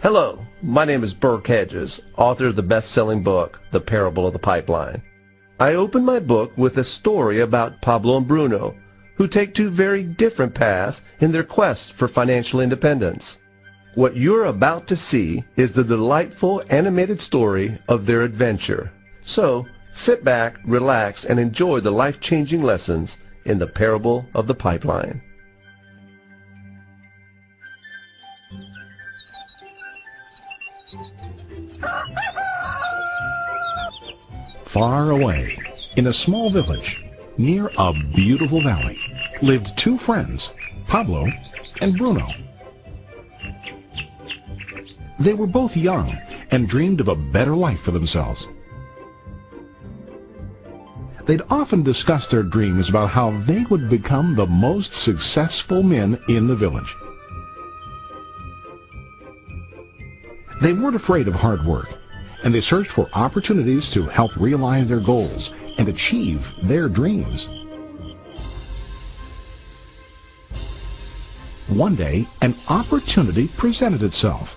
Hello, my name is Burke Hedges, author of the best-selling book, The Parable of the Pipeline. I open my book with a story about Pablo and Bruno, who take two very different paths in their quest for financial independence. What you're about to see is the delightful animated story of their adventure. So, sit back, relax, and enjoy the life-changing lessons in The Parable of the Pipeline. Far away, in a small village, near a beautiful valley, lived two friends, Pablo and Bruno. They were both young and dreamed of a better life for themselves. They'd often discussed their dreams about how they would become the most successful men in the village. They weren't afraid of hard work, and they searched for opportunities to help realize their goals and achieve their dreams. One day, an opportunity presented itself.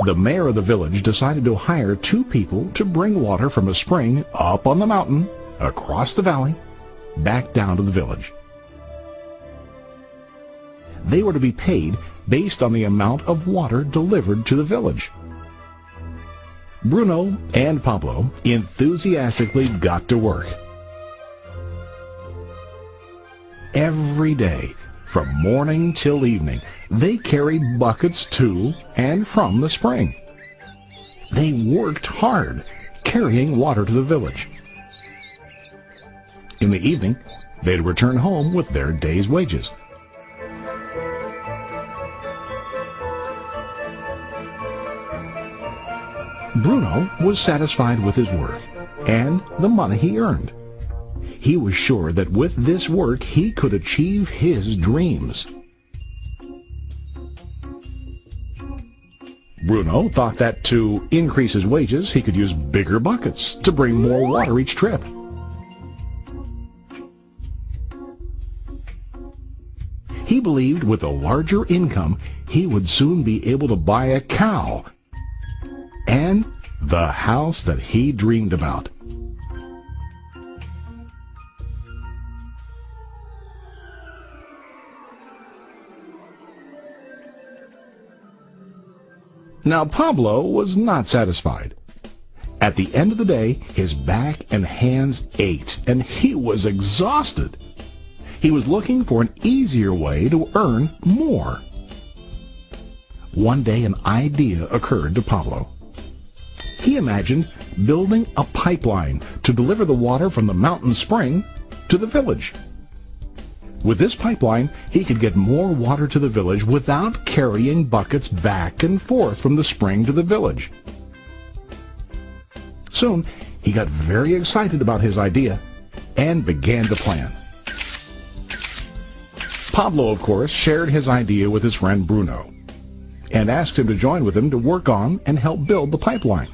The mayor of the village decided to hire two people to bring water from a spring up on the mountain, across the valley, back down to the village. They were to be paid based on the amount of water delivered to the village. Bruno and Pablo enthusiastically got to work. Every day, from morning till evening, they carried buckets to and from the spring. They worked hard, carrying water to the village. In the evening, they'd return home with their day's wages. Bruno was satisfied with his work and the money he earned. He was sure that with this work he could achieve his dreams. Bruno thought that to increase his wages he could use bigger buckets to bring more water each trip. He believed with a larger income he would soon be able to buy a cow and the house that he dreamed about. Now Pablo was not satisfied. At the end of the day, his back and hands ached, and he was exhausted. He was looking for an easier way to earn more. One day an idea occurred to Pablo. He imagined building a pipeline to deliver the water from the mountain spring to the village. With this pipeline, he could get more water to the village without carrying buckets back and forth from the spring to the village. Soon, he got very excited about his idea and began to plan. Pablo, of course, shared his idea with his friend Bruno and asked him to join with him to work on and help build the pipeline.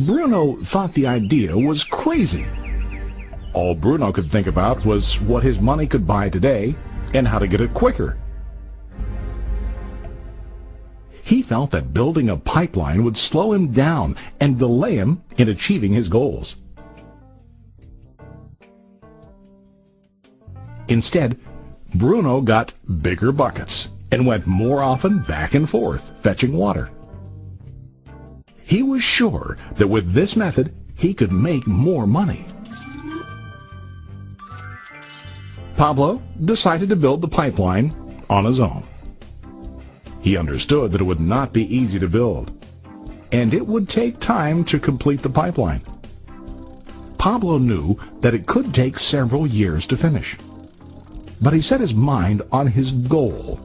Bruno thought the idea was crazy. All Bruno could think about was what his money could buy today and how to get it quicker. He felt that building a pipeline would slow him down and delay him in achieving his goals. Instead, Bruno got bigger buckets and went more often back and forth fetching water. He was sure that with this method he could make more money. Pablo decided to build the pipeline on his own. He understood that it would not be easy to build, and it would take time to complete the pipeline. Pablo knew that it could take several years to finish, but he set his mind on his goal.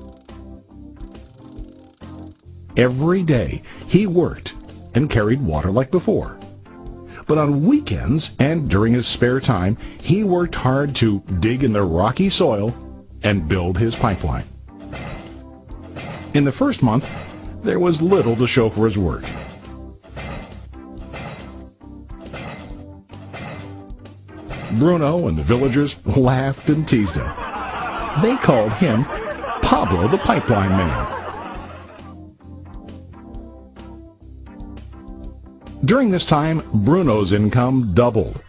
Every day he worked and carried water like before. But on weekends and during his spare time, he worked hard to dig in the rocky soil and build his pipeline. In the first month, there was little to show for his work. Bruno and the villagers laughed and teased him. They called him Pablo the Pipeline Man. During this time, Bruno's income doubled.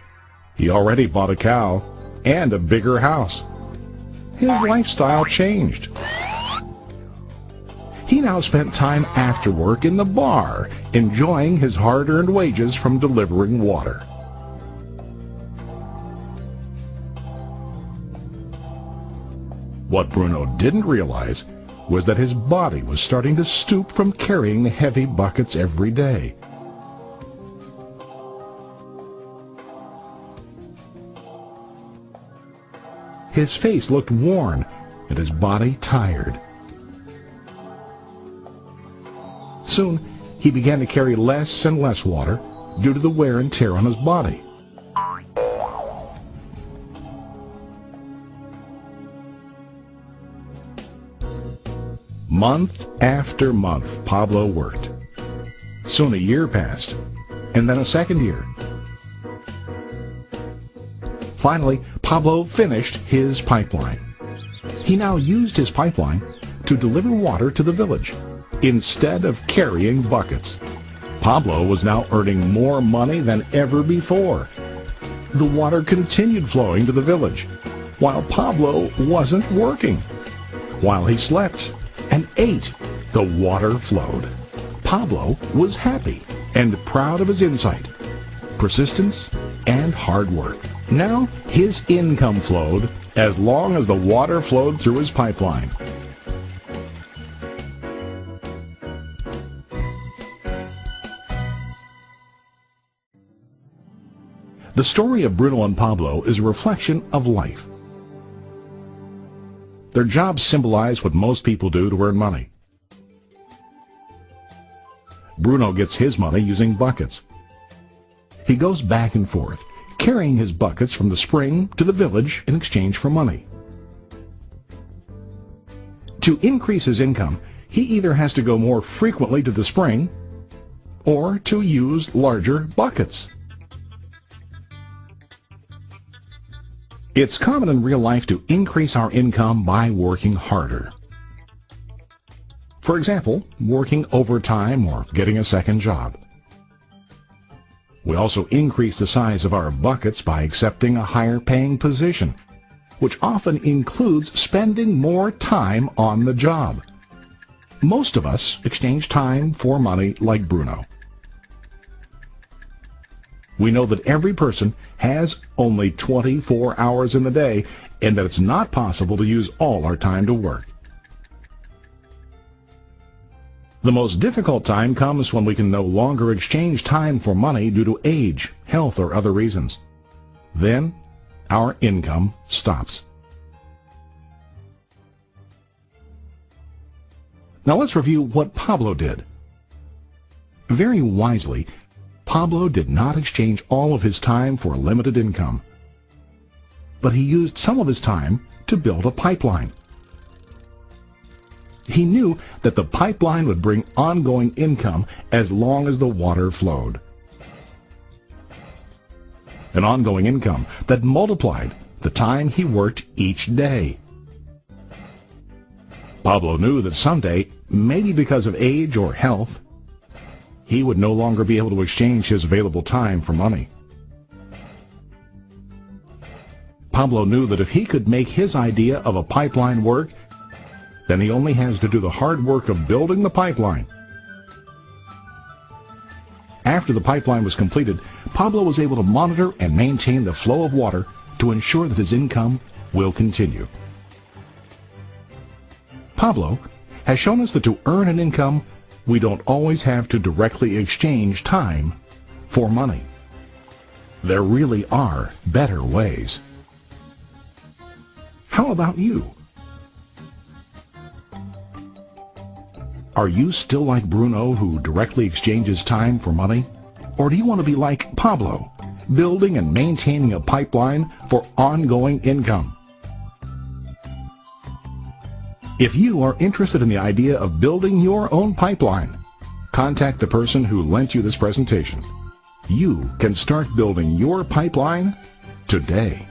He already bought a cow and a bigger house. His lifestyle changed. He now spent time after work in the bar, enjoying his hard-earned wages from delivering water. What Bruno didn't realize was that his body was starting to stoop from carrying the heavy buckets every day. His face looked worn and his body tired. Soon, he began to carry less and less water due to the wear and tear on his body. Month after month, Pablo worked. Soon a year passed, and then a second year. Finally, Pablo finished his pipeline. He now used his pipeline to deliver water to the village instead of carrying buckets. Pablo was now earning more money than ever before. The water continued flowing to the village, while Pablo wasn't working. While he slept and ate, the water flowed. Pablo was happy and proud of his insight, persistence, and hard work. Now his income flowed as long as the water flowed through his pipeline. The story of Bruno and Pablo is a reflection of life. Their jobs symbolize what most people do to earn money. Bruno gets his money using buckets. He goes back and forth, carrying his buckets from the spring to the village in exchange for money. To increase his income, he either has to go more frequently to the spring or to use larger buckets. It's common in real life to increase our income by working harder. For example, working overtime or getting a second job. We also increase the size of our buckets by accepting a higher paying position, which often includes spending more time on the job. Most of us exchange time for money like Bruno. We know that every person has only 24 hours in the day and that it's not possible to use all our time to work. The most difficult time comes when we can no longer exchange time for money due to age, health, or other reasons. Then, our income stops. Now let's review what Pablo did. Very wisely, Pablo did not exchange all of his time for a limited income, but he used some of his time to build a pipeline. He knew that the pipeline would bring ongoing income as long as the water flowed. An ongoing income that multiplied the time he worked each day. Pablo knew that someday, maybe because of age or health, he would no longer be able to exchange his available time for money. Pablo knew that if he could make his idea of a pipeline work, then he only has to do the hard work of building the pipeline. After the pipeline was completed, Pablo was able to monitor and maintain the flow of water to ensure that his income will continue. Pablo has shown us that to earn an income, we don't always have to directly exchange time for money. There really are better ways. How about you? Are you still like Bruno, who directly exchanges time for money? Or do you want to be like Pablo, building and maintaining a pipeline for ongoing income? If you are interested in the idea of building your own pipeline, contact the person who lent you this presentation. You can start building your pipeline today.